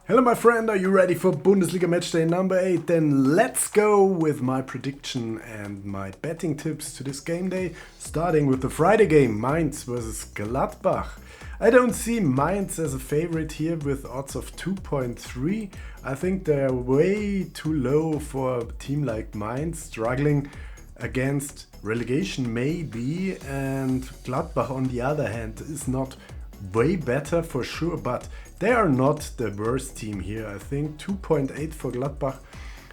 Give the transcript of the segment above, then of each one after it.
Hello my friend, are you ready for Bundesliga matchday number 8? Then let's go with my prediction and my betting tips to this game day, starting with the Friday game, Mainz versus Gladbach. I don't see Mainz as a favorite here with odds of 2.3. I think they're way too low for a team like Mainz, struggling against relegation maybe, and Gladbach on the other hand is not way better for sure, but they are not the worst team here. I think 2.8 for Gladbach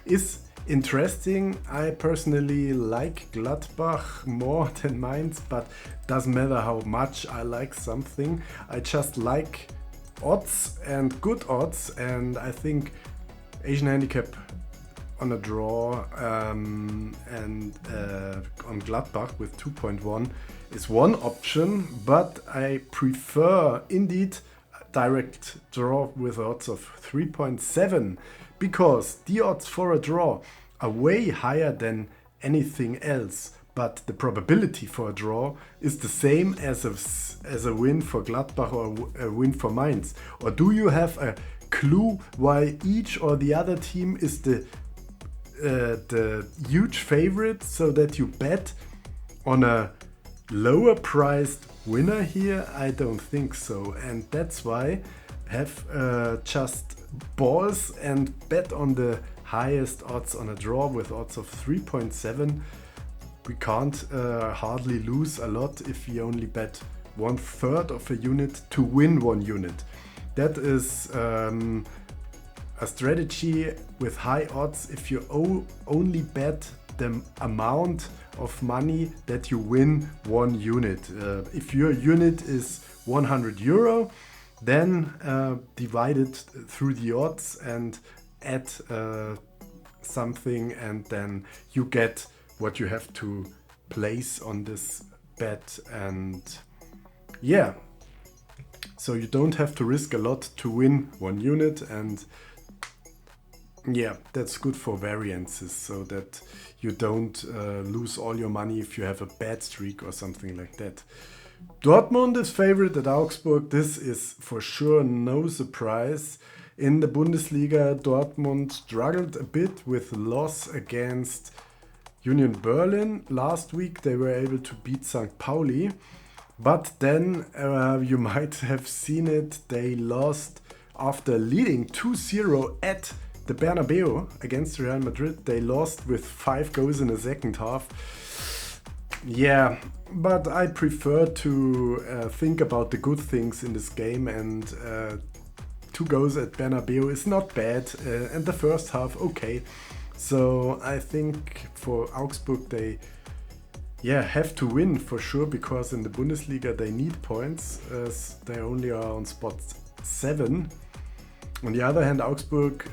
is interesting. I personally like Gladbach more than Mainz, but doesn't matter how much I like something. I just like odds and good odds, and I think Asian Handicap on a draw and on Gladbach with 2.1 is one option, but I prefer indeed direct draw with odds of 3.7 because the odds for a draw are way higher than anything else, but the probability for a draw is the same as a win for Gladbach or a win for Mainz. Or do you have a clue why each or the other team is the huge favorite, so that you bet on a lower priced winner here? I don't think so, and that's why have just balls and bet on the highest odds on a draw with odds of 3.7. We can't hardly lose a lot if we only bet 1/3 of a unit to win one unit. That is a strategy with high odds. If you only bet the amount of money that you win one unit. If your unit is 100 euro, then divide it through the odds and add something, and then you get what you have to place on this bet. And yeah, so you don't have to risk a lot to win one unit, and yeah, that's good for variances, so that you don't lose all your money if you have a bad streak or something like that. Dortmund is favorite at Augsburg. This is for sure no surprise. In the Bundesliga, Dortmund struggled a bit with loss against Union Berlin. Last week they were able to beat St. Pauli, but then you might have seen it, they lost after leading 2-0 at the Bernabeu against Real Madrid. They lost with 5 goals in the second half. Yeah, but I prefer to think about the good things in this game, and 2 goals at Bernabeu is not bad, and the first half okay. So I think for Augsburg they have to win for sure, because in the Bundesliga they need points as they only are on spot 7. On the other hand, Augsburg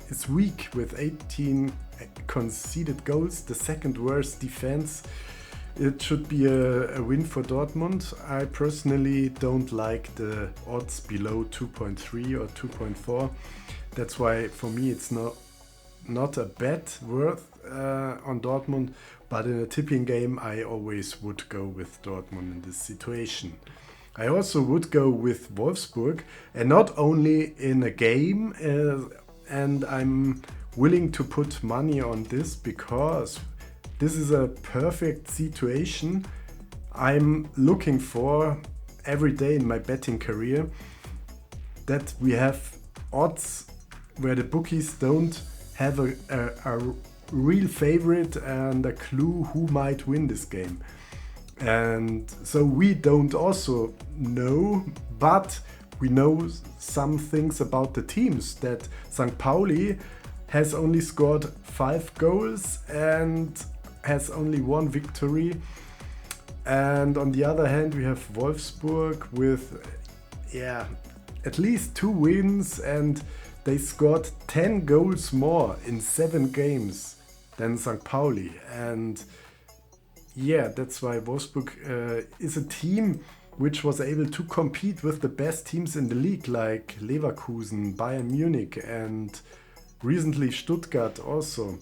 is weak with 18 conceded goals, the second worst defense. It should be a win for Dortmund. I personally don't like the odds below 2.3 or 2.4. That's why for me it's not a bet worth on Dortmund, but in a tipping game I always would go with Dortmund in this situation. I also would go with Wolfsburg, and not only in a game, and I'm willing to put money on this because this is a perfect situation I'm looking for every day in my betting career, that we have odds where the bookies don't have a real favorite and a clue who might win this game. And so we don't also know, but we know some things about the teams, that St. Pauli has only scored 5 goals and has only 1 victory. And on the other hand, we have Wolfsburg with at least 2 wins, and they scored 10 goals more in 7 games than St. Pauli. And yeah, that's why Wolfsburg is a team which was able to compete with the best teams in the league, like Leverkusen, Bayern Munich, and recently Stuttgart also.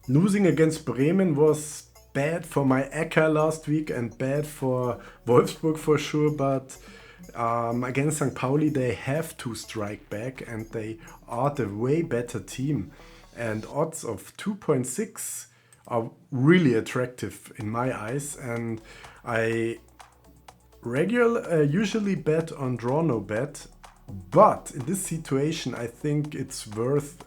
Losing against Bremen was bad for my Ecker last week and bad for Wolfsburg for sure, but Against St. Pauli, they have to strike back, and they are the way better team. And odds of 2.6 are really attractive in my eyes. And I usually bet on draw no bet. But in this situation, I think it's worth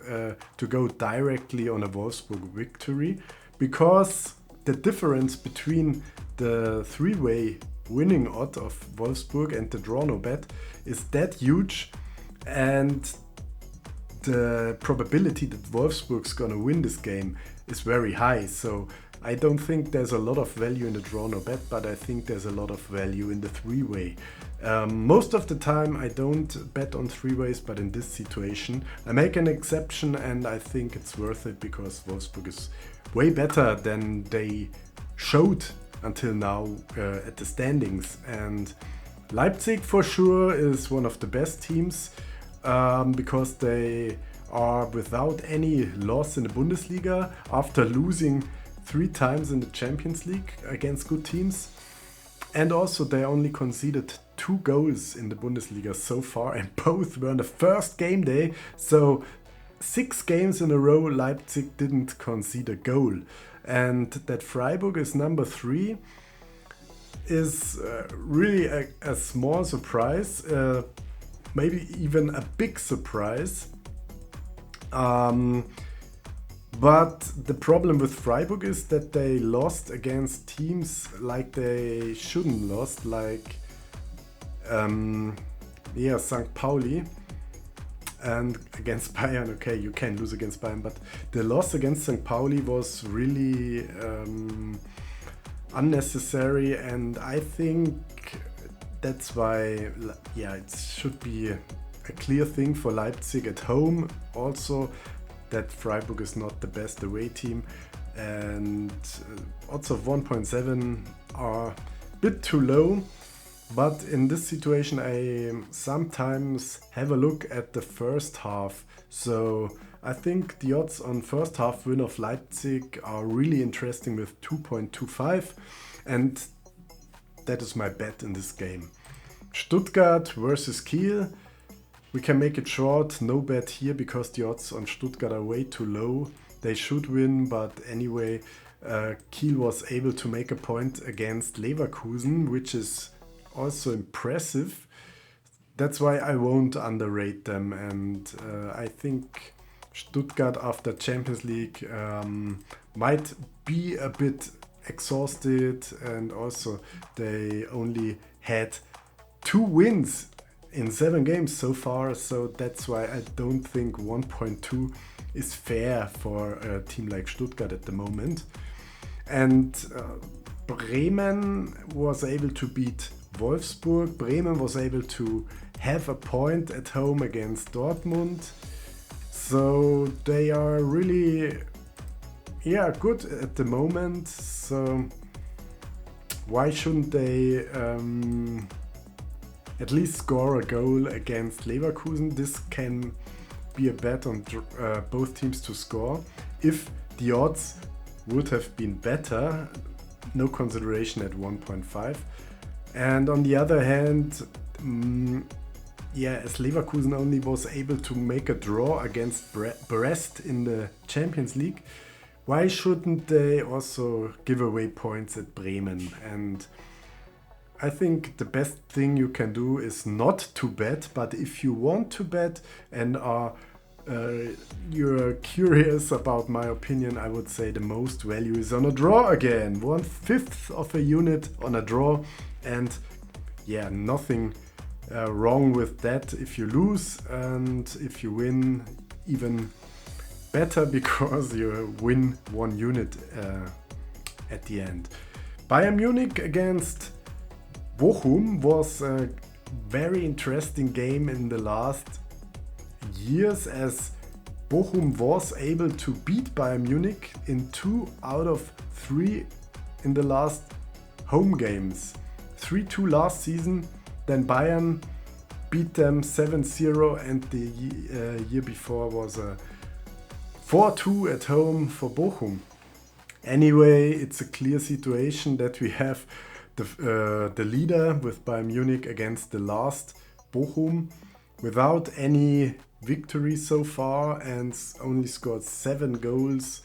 to go directly on a Wolfsburg victory, because the difference between the three-way winning odd of Wolfsburg and the draw no bet is that huge, and the probability that Wolfsburg's gonna win this game is very high. So I don't think there's a lot of value in the draw no bet, but I think there's a lot of value in the three-way. Most of the time I don't bet on three-ways, but in this situation I make an exception, and I think it's worth it because Wolfsburg is way better than they showed until now at the standings. And Leipzig for sure is one of the best teams because they are without any loss in the Bundesliga after losing 3 times in the Champions League against good teams. And also they only conceded 2 goals in the Bundesliga so far, and both were on the first game day. So 6 games in a row Leipzig didn't concede a goal. And that Freiburg is number 3 is really a small surprise, maybe even a big surprise. But the problem with Freiburg is that they lost against teams like they shouldn't lost, like St. Pauli, and against Bayern. Okay, you can lose against Bayern, but the loss against St. Pauli was really unnecessary, and I think that's why, it should be a clear thing for Leipzig at home also, that Freiburg is not the best away team, and odds of 1.7 are a bit too low. But in this situation I sometimes have a look at the first half. So I think the odds on first half win of Leipzig are really interesting with 2.25, and that is my bet in this game. Stuttgart versus Kiel. We can make it short, no bet here because the odds on Stuttgart are way too low. They should win, but anyway, Kiel was able to make a point against Leverkusen, which is also impressive. That's why I won't underrate them, and I think Stuttgart after Champions League might be a bit exhausted, and also they only had 2 wins in 7 games so far, so that's why I don't think 1.2 is fair for a team like Stuttgart at the moment. And Bremen was able to beat Wolfsburg. Bremen was able to have a point at home against Dortmund. So they are really good at the moment. So why shouldn't they at least score a goal against Leverkusen? This can be a bet on both teams to score. If the odds would have been better, no consideration at 1.5. And on the other hand, as Leverkusen only was able to make a draw against Brest in the Champions League, why shouldn't they also give away points at Bremen? And I think the best thing you can do is not to bet, but if you want to bet and you're curious about my opinion, I would say the most value is on a draw again. 1/5 of a unit on a draw, and nothing wrong with that if you lose, and if you win, even better because you win 1 unit at the end. Bayern Munich against Bochum was a very interesting game in the last years, as Bochum was able to beat Bayern Munich in 2 out of 3 in the last home games. 3-2 last season, then Bayern beat them 7-0, and the year before was a 4-2 at home for Bochum. Anyway, it's a clear situation that we have the leader with Bayern Munich against the last Bochum without any victory so far and only scored 7 goals.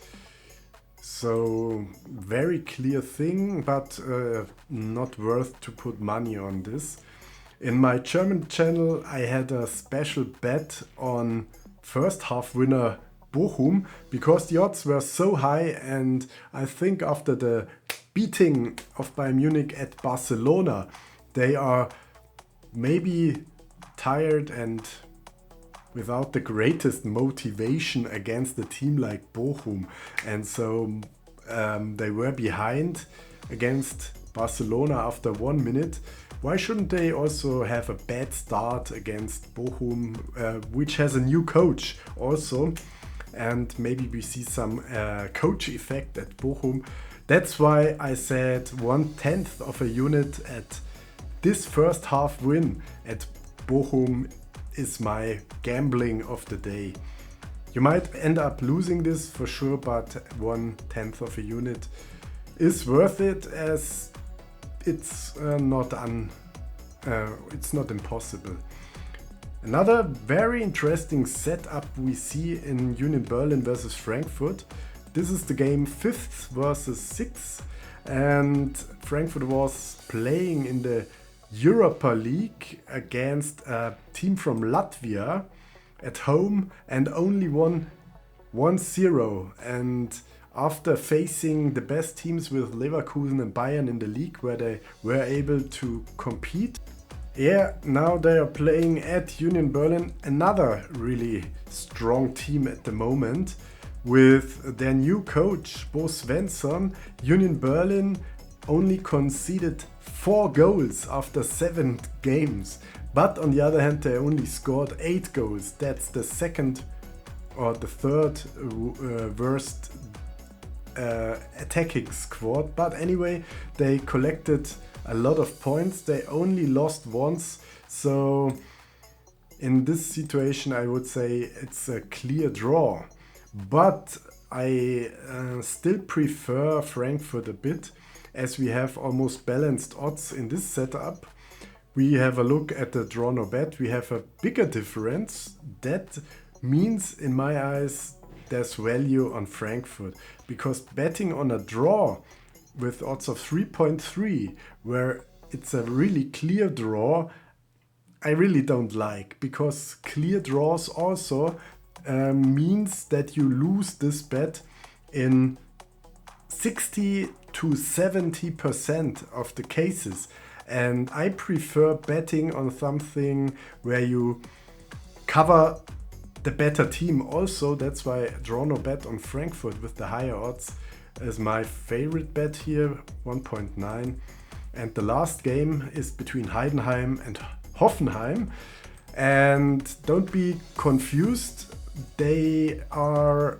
So very clear thing, but not worth to put money on this. In my German channel I had a special bet on first half winner Bochum because the odds were so high, and I think after the beating of Bayern Munich at Barcelona they are maybe tired and without the greatest motivation against a team like Bochum, and so they were behind against Barcelona after 1 minute. Why shouldn't they also have a bad start against Bochum, which has a new coach also, and maybe we see some coach effect at Bochum. That's why I said 1/10 of a unit at this first half win at Bochum is my gambling of the day. You might end up losing this for sure, but 1/10 of a unit is worth it, as it's not impossible. Another very interesting setup we see in Union Berlin versus Frankfurt. This is the game 5th versus 6th, and Frankfurt was playing in the Europa League against a team from Latvia at home and only won 1-0. And after facing the best teams with Leverkusen and Bayern in the league, where they were able to compete, now they are playing at Union Berlin, another really strong team at the moment. With their new coach Bo Svensson, Union Berlin only conceded 4 goals after 7 games, but on the other hand they only scored 8 goals. That's the second or the third worst attacking squad, but anyway they collected a lot of points. They only lost once, so in this situation I would say it's a clear draw, but I still prefer Frankfurt a bit, as we have almost balanced odds in this setup. We have a look at the draw no bet. We have a bigger difference. That means in my eyes there's value on Frankfurt, because betting on a draw with odds of 3.3 where it's a really clear draw, I really don't like, because clear draws also means that you lose this bet in 60 to 70% of the cases, and I prefer betting on something where you cover the better team also. That's why draw no bet on Frankfurt with the higher odds is my favorite bet here, 1.9. And the last game is between Heidenheim and Hoffenheim, and don't be confused, they are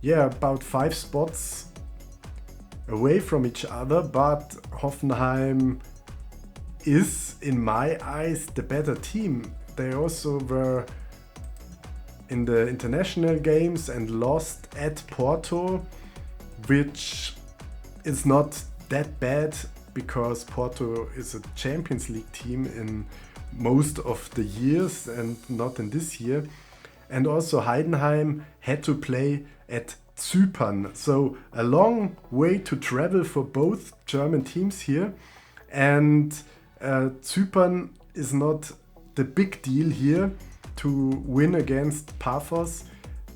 about 5 spots away from each other, but Hoffenheim is in my eyes the better team. They also were in the international games and lost at Porto, which is not that bad because Porto is a Champions League team in most of the years and not in this year. And also Heidenheim had to play at Zypern, so a long way to travel for both German teams here, and Zypern is not the big deal here to win against Paphos,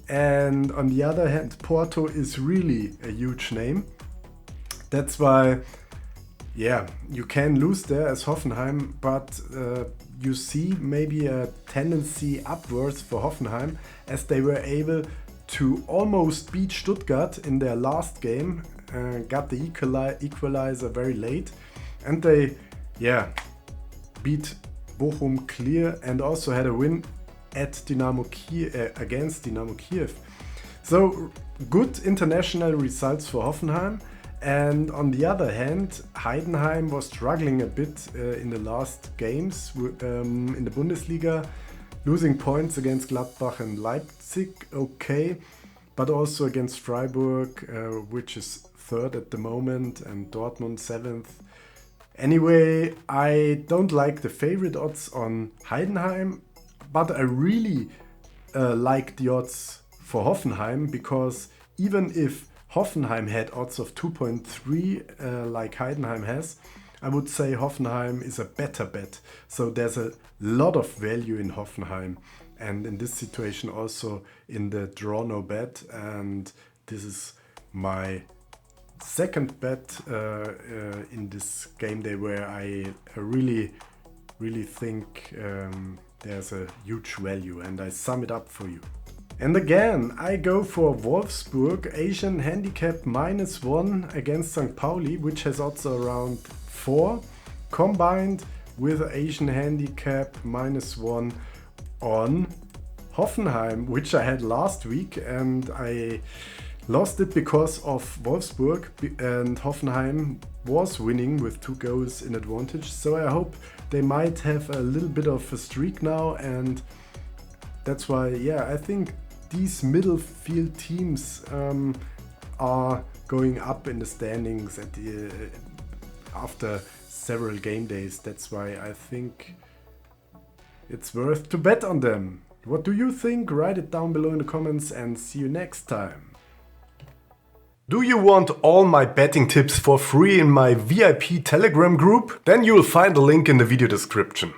and on the other hand Porto is really a huge name. That's why you can lose there as Hoffenheim, but you see maybe a tendency upwards for Hoffenheim, as they were able to almost beat Stuttgart in their last game, got the equalizer very late, and they beat Bochum clear and also had a win at against Dynamo Kiev. So good international results for Hoffenheim. And on the other hand, Heidenheim was struggling a bit in the last games in the Bundesliga, losing points against Gladbach and Leipzig, okay, but also against Freiburg, which is third at the moment and Dortmund 7th. Anyway, I don't like the favorite odds on Heidenheim, but I really like the odds for Hoffenheim, because even if Hoffenheim had odds of 2.3 like Heidenheim has, I would say Hoffenheim is a better bet. So there's a lot of value in Hoffenheim, and in this situation also in the draw no bet, and this is my second bet in this game day where I really think there's a huge value, and I sum it up for you. And again, I go for Wolfsburg, Asian Handicap -1 against St. Pauli, which has odds around 4, combined with Asian Handicap -1 on Hoffenheim, which I had last week, and I lost it because of Wolfsburg, and Hoffenheim was winning with 2 goals in advantage. So I hope they might have a little bit of a streak now, and that's why, yeah, I think these middle field teams are going up in the standings at after several game days. That's why I think it's worth to bet on them. What do you think? Write it down below in the comments, and see you next time. Do you want all my betting tips for free in my VIP Telegram group? Then you will find the link in the video description.